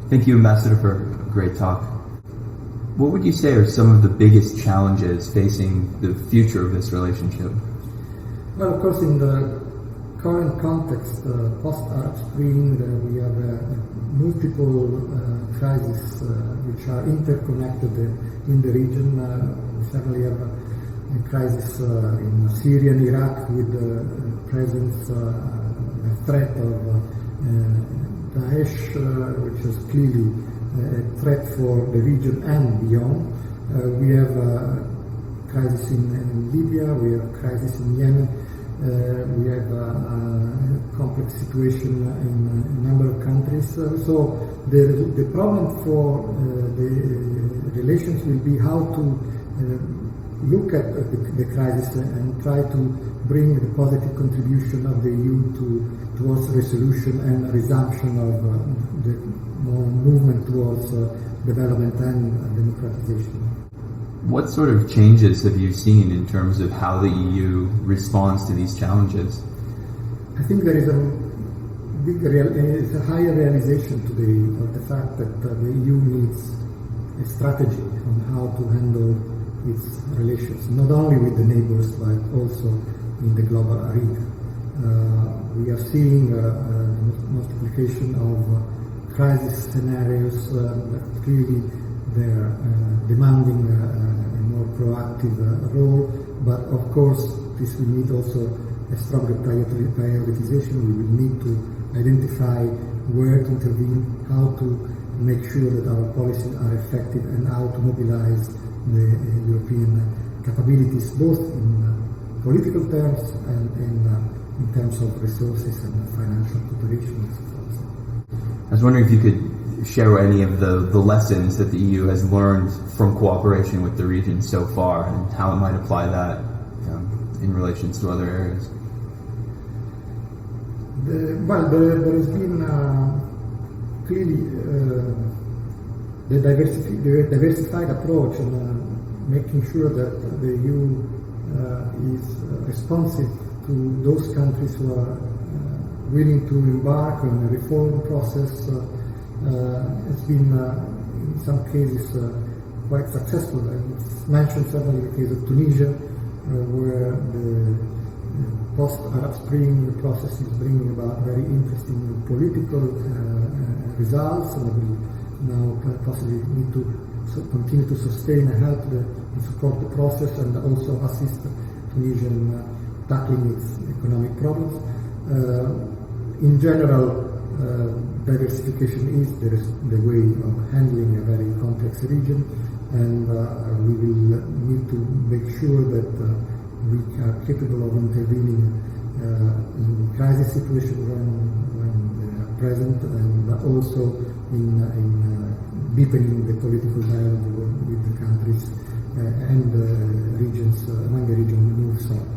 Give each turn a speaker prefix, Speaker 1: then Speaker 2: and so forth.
Speaker 1: Thank you, Ambassador, for a great talk. What would you say are some of the biggest challenges facing the future of this relationship?
Speaker 2: Well, of course, in the current context, post-Arab Spring, we have multiple crises which are interconnected in the region. We certainly have a crisis in Syria and Iraq with the presence, the threat of Daesh, which is clearly a threat for the region and beyond. We have a crisis in Libya, we have a crisis in Yemen, we have a complex situation in a number of countries. So the problem for the relations will be how to look at the crisis and try to bring the positive contribution of the EU towards resolution and resumption of the movement towards development and democratization.
Speaker 1: What sort of changes have you seen in terms of how the EU responds to these challenges?
Speaker 2: I think there is a higher realization today of the fact that the EU needs a strategy on how to handle its relations, not only with the neighbors but also in the global arena. We are seeing the multiplication of crisis scenarios that clearly they're demanding a more proactive role, but of course this will need also a stronger prioritization. We will need to identify where to intervene, how to make sure that our policies are effective, and how to mobilize the European capabilities, both in political terms and in terms of resources and financial cooperation.
Speaker 1: I was wondering if you could share any of the lessons that the EU has learned from cooperation with the region so far, and how it might apply that in relations to other areas.
Speaker 2: There has been clearly the diversified approach in making sure that the EU is responsive to those countries who are willing to embark on a reform process. Has been in some cases quite successful. It's mentioned certainly the case of Tunisia, where the post-Arab Spring process is bringing about very interesting political results, and we now possibly need to continue to sustain and help and support the process, and also assist Tunisia in tackling its economic problems. In general, diversification is the way of handling a very complex region, and we will need to make sure that we are capable of intervening in crisis situations when they are present, and also in deepening the political dialogue with the countries and the regions when the region moves on.